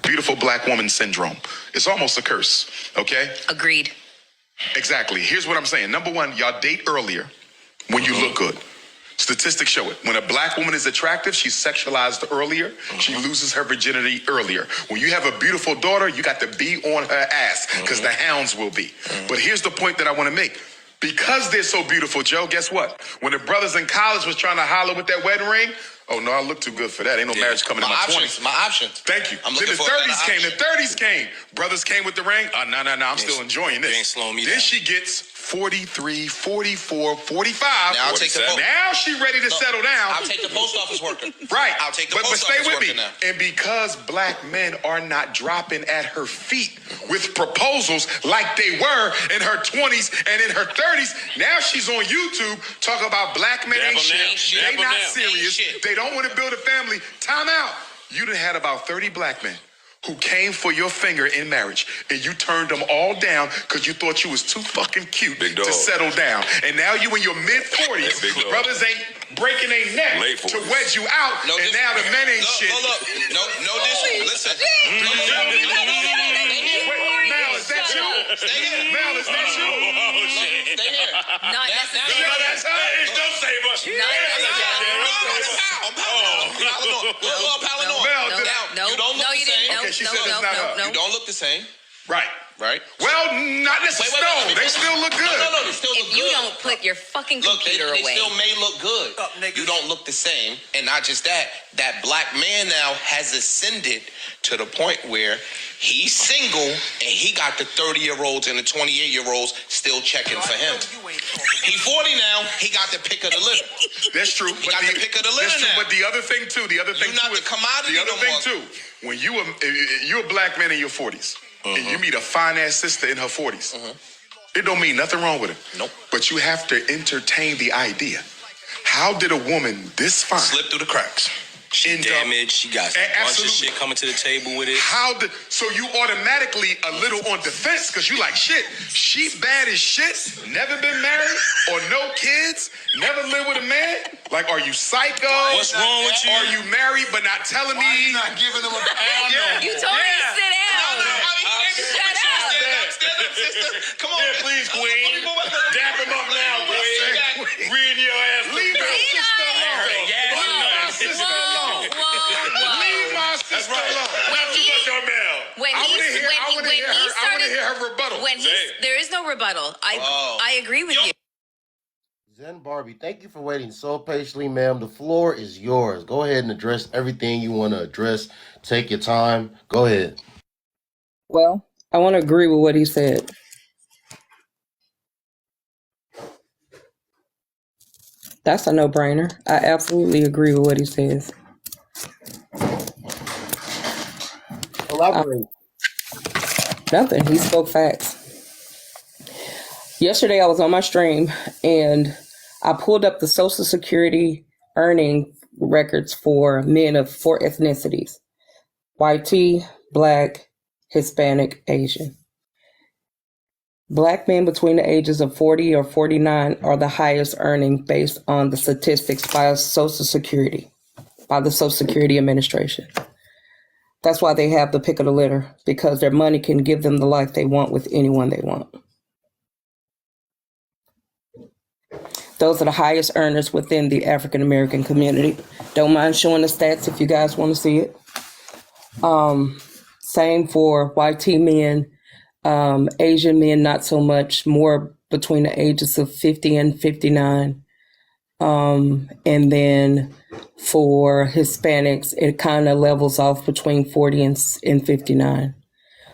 beautiful black woman syndrome. It's almost a curse, okay? Agreed. Exactly. Here's what I'm saying. Number one, y'all date earlier when you look good. Statistics show it. When a black woman is attractive, she's sexualized earlier. She loses her virginity earlier. When you have a beautiful daughter, you got to be on her ass because the hounds will be. But here's the point that I want to make. Because they're so beautiful, Joe, guess what? When the brothers in college was trying to holler with that wedding ring, oh, no, I look too good for that. Ain't no marriage coming in my 20s. My options. Thank you. I'm Then looking the for a 30s came. better The 30s came. Brothers came with the ring. No, I'm still enjoying this. You ain't slowing me then down. she gets 43, 44, 45. Now I'll take the now she ready to settle down. I'll take the post office worker. Right. I'll take the but post stay office with worker me. now. And because black men are not dropping at her feet with proposals like they were in her 20s and in her 30s, now she's on YouTube talking about black men ain't shit. They not serious. They don't want to build a family. Time out. You done had about 30 black men who came for your finger in marriage, and you turned them all down because you thought you was too fucking cute to settle down. And now you in your mid-40s, brothers ain't breaking their neck to wedge you out, and now the men ain't shit. Listen. Mel, is that you? Stay here. Mel, is that you? Stay here. Not necessarily. No, that's her. It's no saver. No, you don't look the same. Okay, she said it's not her. You don't look the same. Right. Right? Well, not necessarily. No, they still look good. No, they still look If good. you don't put your fucking computer they away. still may look good. You don't look the same. And not just that, that black man now has ascended to the point where he's single and he got the 30-year-olds and the 28-year-olds still checking for him. He's 40 now, he got the pick of the litter. That's true. He got the pick of the litter that's true, now. But the other thing too, You're not the commodity the other no thing more. too, when you're a black man in your 40s, and you meet a fine-ass sister in her 40s, it don't mean nothing wrong with her. Nope. But you have to entertain the idea. How did a woman this fine Slip through the cracks. She damaged. She got a bunch of shit coming to the table with it. So you automatically a little on defense because you like, shit, she's bad as shit, never been married or no kids, never lived with a man? Like, are you psycho? What's wrong with you? Are you married but not telling me? Why you not giving him a Yeah. You told me to sit down. Shut up. Stand up, sister. Come on. Yeah, please, queen. Dap him up now, queen. Reading your ass. Leave my sister alone. Yes, Leave my sister alone. Leave my sister alone. Not too much on Mel. I want to hear her rebuttal. There is no rebuttal. I agree with you. Zen Barbie, thank you for waiting so patiently, ma'am. The floor is yours. Go ahead and address everything you want to address. Take your time. Go ahead. Well, I want to agree with what he said. That's a no-brainer. I absolutely agree with what he says. Elaborate. Nothing. He spoke facts. Yesterday, I was on my stream and I pulled up the Social Security earning records for men of 4 ethnicities: white, Black, Hispanic, Asian. Black men between the ages of 40 or 49 are the highest earning based on the statistics by Social Security, by the Social Security Administration. That's why they have the pick of the litter, because their money can give them the life they want with anyone they want. Those are the highest earners within the African American community. Don't mind showing the stats if you guys want to see it. Same for white men, Asian men, not so much, more between the ages of 50 and 59. And then for Hispanics, it kind of levels off between 40 and 59.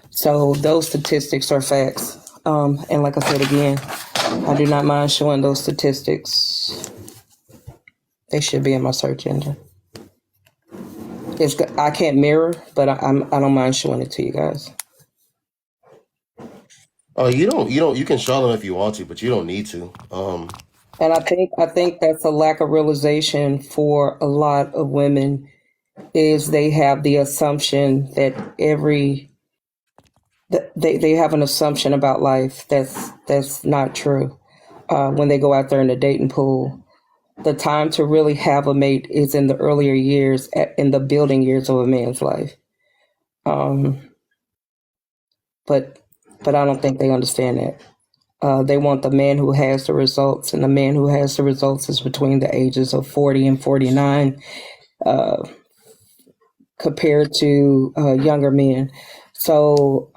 So those statistics are facts. And like I said again, I do not mind showing those statistics. They should be in my search engine. I can't mirror, but I don't mind showing it to you guys. Oh, you can show them if you want to, but you don't need to. And I think that's a lack of realization for a lot of women, is they have the assumption that they have an assumption about life that's not true. When they go out there in the dating pool, the time to really have a mate is in the earlier years, in the building years of a man's life. But I don't think they understand that. They want the man who has the results, and the man who has the results is between the ages of 40 and 49, compared to younger men. So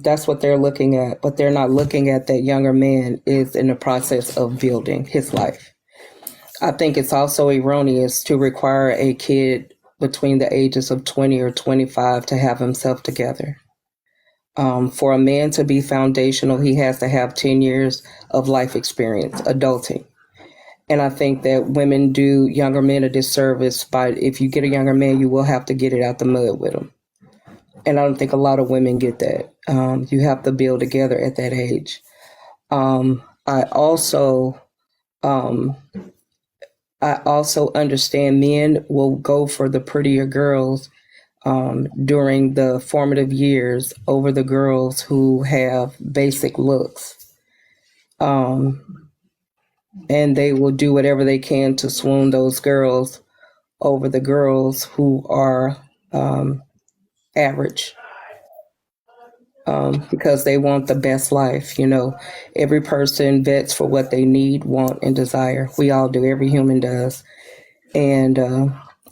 that's what they're looking at, but they're not looking at that younger man is in the process of building his life. I think it's also erroneous to require a kid between the ages of 20 or 25 to have himself together. For a man to be foundational, he has to have 10 years of life experience, adulting. And I think that women do younger men a disservice by, if you get a younger man, you will have to get it out the mud with him. And I don't think a lot of women get that. You have to build together at that age. I also understand men will go for the prettier girls during the formative years over the girls who have basic looks. And they will do whatever they can to swoon those girls over the girls who are average, because they want the best life. Every person vets for what they need, want, and desire. We all do. Every human does. And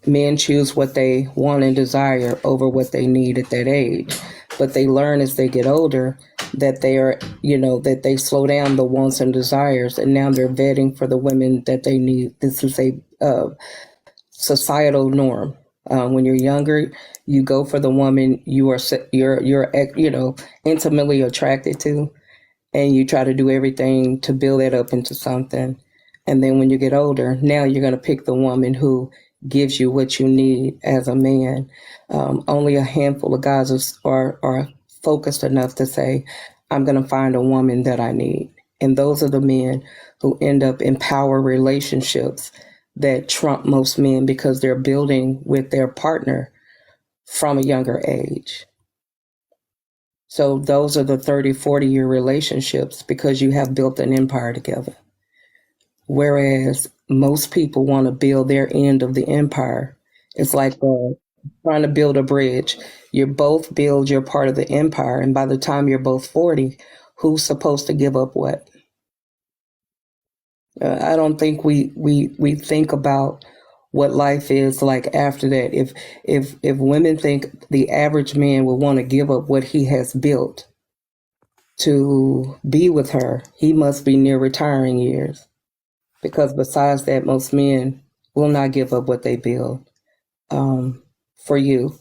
men choose what they want and desire over what they need at that age. But they learn as they get older that they are, that they slow down the wants and desires, and now they're vetting for the women that they need. This is a societal norm. When you're younger, you go for the woman you're intimately attracted to, and you try to do everything to build that up into something. And then when you get older, now you're going to pick the woman who gives you what you need as a man. Only a handful of guys are focused enough to say, I'm going to find a woman that I need. And those are the men who end up in power relationships that trump most men, because they're building with their partner from a younger age. So those are the 30, 40-year relationships, because you have built an empire together. Whereas most people want to build their end of the empire. It's like trying to build a bridge. You both build your part of the empire, and by the time you're both 40, who's supposed to give up what? I don't think we think about what life is like after that. If women think the average man would want to give up what he has built to be with her, he must be near retiring years. Because besides that, most men will not give up what they build for you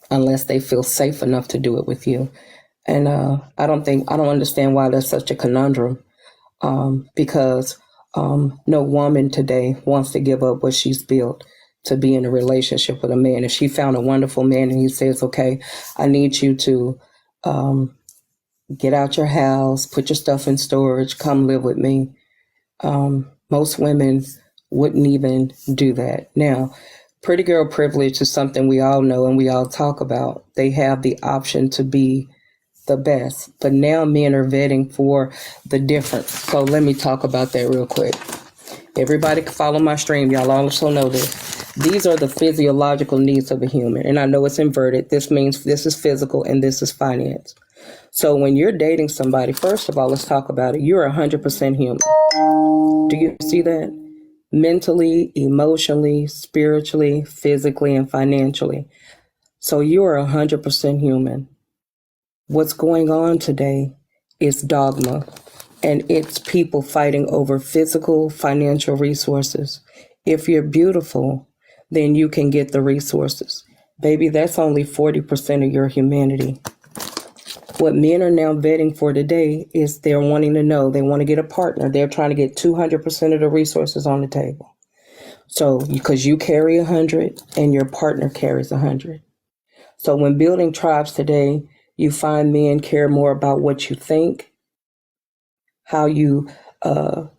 unless they feel safe enough to do it with you. And I don't understand why that's such a conundrum, because no woman today wants to give up what she's built to be in a relationship with a man. If she found a wonderful man and he says, okay, I need you to get out your house, put your stuff in storage, come live with me. Most women wouldn't even do that. Now, pretty girl privilege is something we all know and we all talk about. They have the option to be the best, but now men are vetting for the difference. So let me talk about that real quick. Everybody can follow my stream. Y'all also know this. These are the physiological needs of a human. And I know it's inverted. This means this is physical and this is finance. So when you're dating somebody, first of all, let's talk about it. You're 100% human. Do you see that? Mentally, emotionally, spiritually, physically, and financially. So you are 100% human. What's going on today is dogma, and it's people fighting over physical, financial resources. If you're beautiful, then you can get the resources. Baby, that's only 40% of your humanity. What men are now vetting for today is they're wanting to know, they want to get a partner. They're trying to get 200% of the resources on the table. So, because you carry 100 and your partner carries 100. So when building tribes today, you find men care more about what you think, how you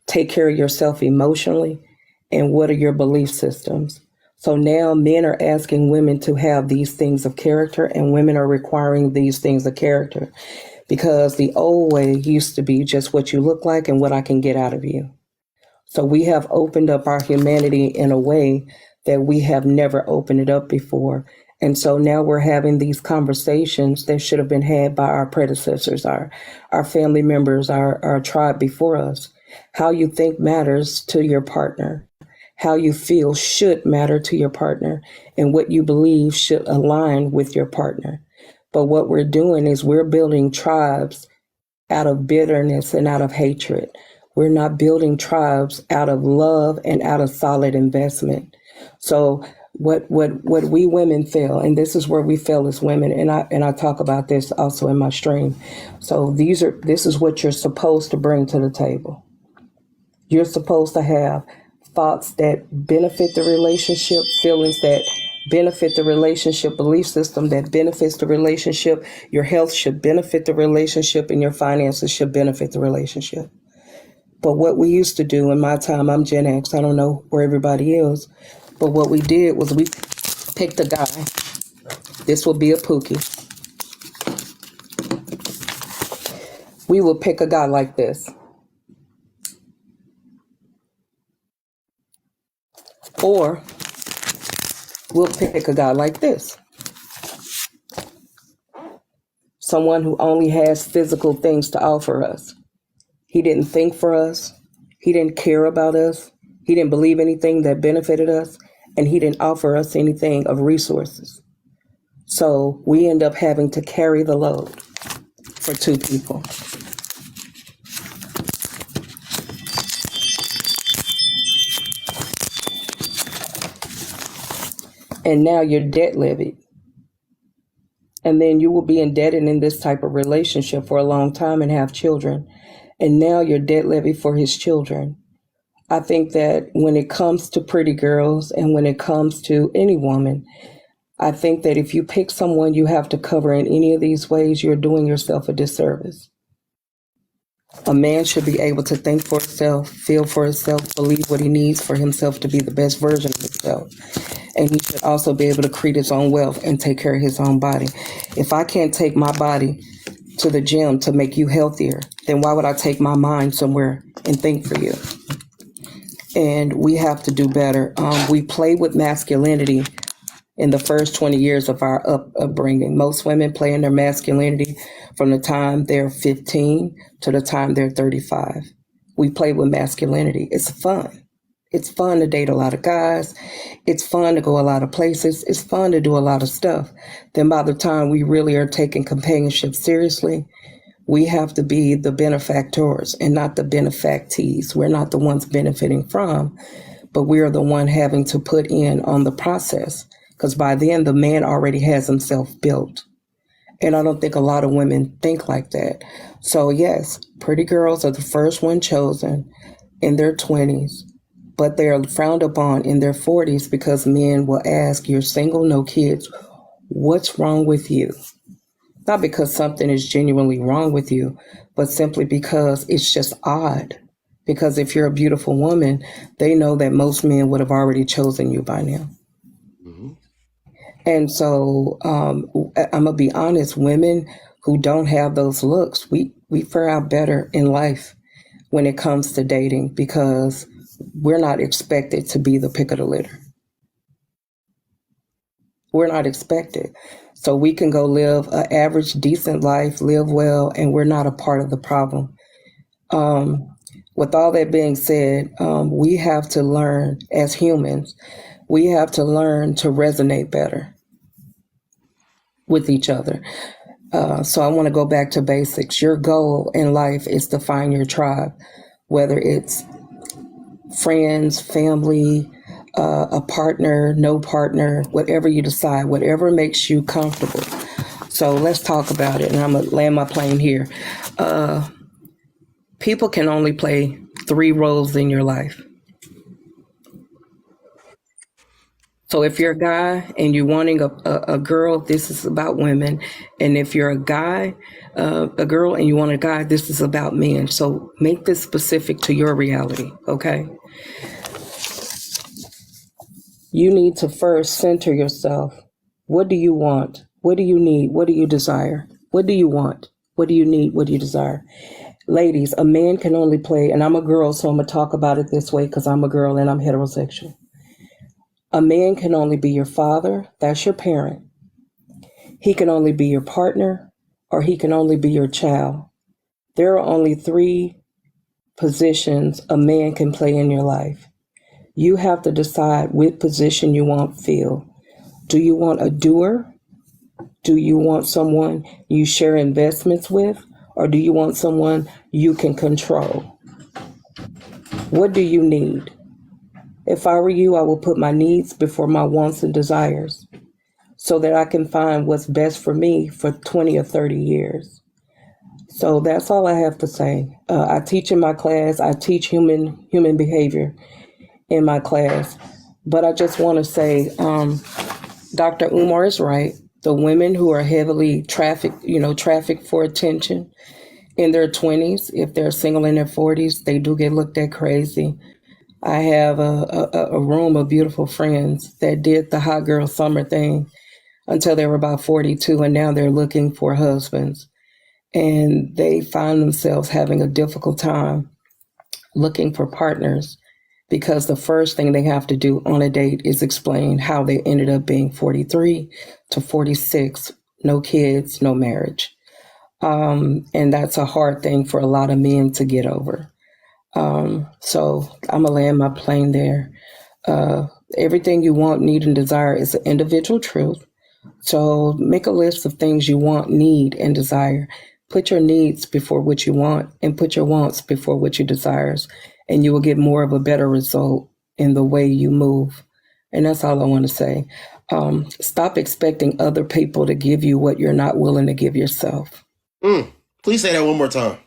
take care of yourself emotionally, and what are your belief systems. So now men are asking women to have these things of character, and women are requiring these things of character, because the old way used to be just what you look like and what I can get out of you. So we have opened up our humanity in a way that we have never opened it up before. And so now we're having these conversations that should have been had by our predecessors, our family members, our tribe before us. How you think matters to your partner. How you feel should matter to your partner, and what you believe should align with your partner. But what we're doing is we're building tribes out of bitterness and out of hatred. We're not building tribes out of love and out of solid investment. So what we women feel, and this is where we fail as women, and I talk about this also in my stream. So this is what you're supposed to bring to the table. You're supposed to have thoughts that benefit the relationship, feelings that benefit the relationship, belief system that benefits the relationship. Your health should benefit the relationship, and your finances should benefit the relationship. But what we used to do in my time, I'm Gen X, I don't know where everybody is, but what we did was we picked a guy. This will be a Pookie. We will pick a guy like this. Or we'll pick a guy like this. Someone who only has physical things to offer us. He didn't think for us. He didn't care about us. He didn't believe anything that benefited us. And he didn't offer us anything of resources. So we end up having to carry the load for two people. And now you're debt levied. And then you will be indebted in this type of relationship for a long time and have children. And now you're debt levied for his children. I think that when it comes to pretty girls and when it comes to any woman, I think that if you pick someone you have to cover in any of these ways, you're doing yourself a disservice. A man should be able to think for himself, feel for himself, believe what he needs for himself to be the best version of himself. And he should also be able to create his own wealth and take care of his own body. If I can't take my body to the gym to make you healthier, then why would I take my mind somewhere and think for you? And we have to do better. We play with masculinity in the first 20 years of our upbringing. Most women play in their masculinity from the time they're 15 to the time they're 35. We play with masculinity. It's fun. It's fun to date a lot of guys. It's fun to go a lot of places. It's fun to do a lot of stuff. Then by the time we really are taking companionship seriously, we have to be the benefactors and not the benefactees. We're not the ones benefiting from, but we are the one having to put in on the process. Because by then, the man already has himself built. And I don't think a lot of women think like that. So yes, pretty girls are the first one chosen in their 20s, but they're frowned upon in their 40s because men will ask, you're single, no kids, what's wrong with you? Not because something is genuinely wrong with you, but simply because it's just odd. Because if you're a beautiful woman, they know that most men would have already chosen you by now. And so I'm going to be honest, women who don't have those looks, we fare out better in life when it comes to dating because we're not expected to be the pick of the litter. We're not expected. So we can go live an average, decent life, live well, and we're not a part of the problem. With all that being said, we have to learn as humans, we have to learn to resonate better with each other. So I want to go back to basics. Your goal in life is to find your tribe, whether it's friends, family, a partner, no partner, whatever you decide, whatever makes you comfortable. So let's talk about it. And I'm going to land my plane here. People can only play 3 roles in your life. So if you're a guy and you're wanting a girl, this is about women. And if you're a guy, a girl, and you want a guy, this is about men. So make this specific to your reality, okay? You need to first center yourself. What do you want? What do you need? What do you desire? What do you want? What do you need? What do you desire? Ladies, a man can only play, and I'm a girl, so I'm going to talk about it this way because I'm a girl and I'm heterosexual. A man can only be your father, that's your parent. He can only be your partner, or he can only be your child. There are only 3 positions a man can play in your life. You have to decide which position you want filled. Do you want a doer? Do you want someone you share investments with? Or do you want someone you can control? What do you need? If I were you, I would put my needs before my wants and desires so that I can find what's best for me for 20 or 30 years. So that's all I have to say. I teach in my class. I teach human behavior in my class. But I just want to say, Dr. Umar is right. The women who are heavily trafficked for attention in their 20s, if they're single in their 40s, they do get looked at crazy. I have a room of beautiful friends that did the hot girl summer thing until they were about 42, and now they're looking for husbands. And they find themselves having a difficult time looking for partners because the first thing they have to do on a date is explain how they ended up being 43 to 46, no kids, no marriage. And that's a hard thing for a lot of men to get over. So I'm going to land my plane there. Everything you want, need, and desire is an individual truth. So make a list of things you want, need, and desire. Put your needs before what you want and put your wants before what you desires, and you will get more of a better result in the way you move. And that's all I want to say. Stop expecting other people to give you what you're not willing to give yourself. Please say that one more time.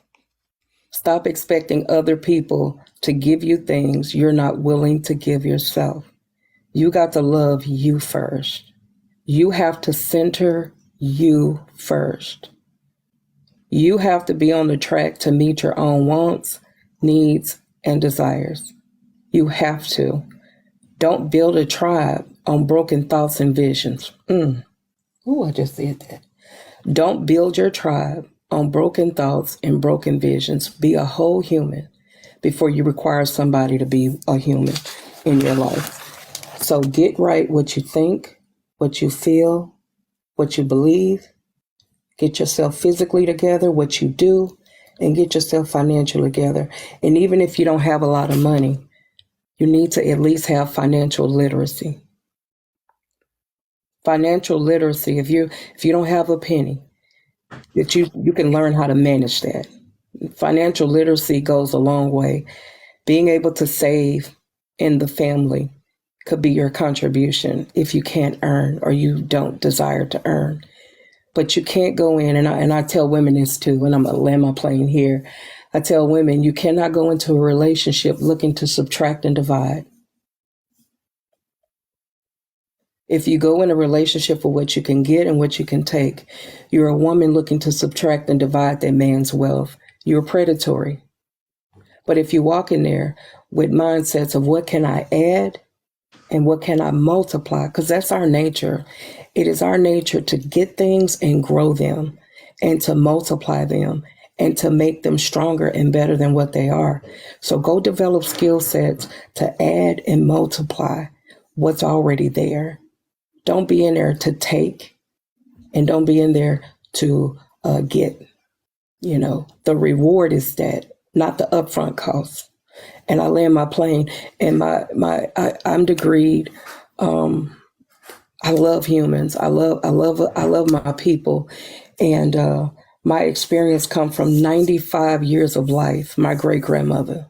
Stop expecting other people to give you things you're not willing to give yourself. You got to love you first. You have to center you first. You have to be on the track to meet your own wants, needs, and desires. You have to. Don't build a tribe on broken thoughts and visions. Ooh, I just said that. Don't build your tribe on broken thoughts and broken visions. Be a whole human before you require somebody to be a human in your life. So get right what you think, what you feel, what you believe. Get yourself physically together, what you do, and get yourself financially together. And even if you don't have a lot of money, you need to at least have financial literacy. Financial literacy, if you don't have a penny, that you can learn how to manage that. Financial literacy goes a long way. Being able to save in the family could be your contribution if you can't earn or you don't desire to earn. But you can't go in, and I tell women this too, and I'm going to land my plane here. I tell women, you cannot go into a relationship looking to subtract and divide. If you go in a relationship for what you can get and what you can take, you're a woman looking to subtract and divide that man's wealth. You're predatory. But if you walk in there with mindsets of what can I add and what can I multiply, because that's our nature. It is our nature to get things and grow them and to multiply them and to make them stronger and better than what they are. So go develop skill sets to add and multiply what's already there. Don't be in there to take, and don't be in there to get. The reward is that, not the upfront cost. And I land my plane, and I'm degreed. I love humans. I love my people, and my experience come from 95 years of life. My great grandmother.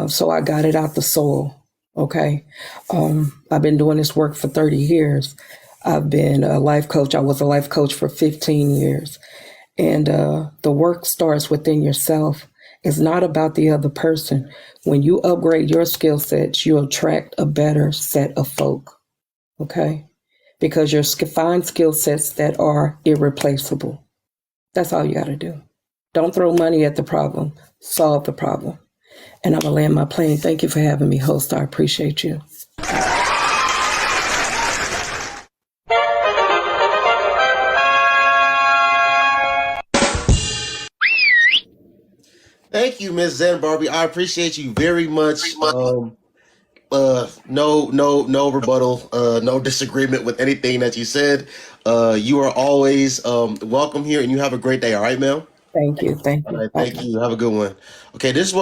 So I got it out the soil. Okay. I've been doing this work for 30 years. I've been a life coach. I was a life coach for 15 years. And the work starts within yourself. It's not about the other person. When you upgrade your skill sets, you attract a better set of folk. Okay. Because you'll find skill sets that are irreplaceable. That's all you got to do. Don't throw money at the problem. Solve the problem. And I'm going to land my plane. Thank you for having me, host. I appreciate you. Thank you, Ms. Zen Barbie. I appreciate you very much. no rebuttal, no disagreement with anything that you said. You are always welcome here, and you have a great day. All right, ma'am. Thank you. Thank All you. right, Bye. thank you. Have a good one. Okay, this is what.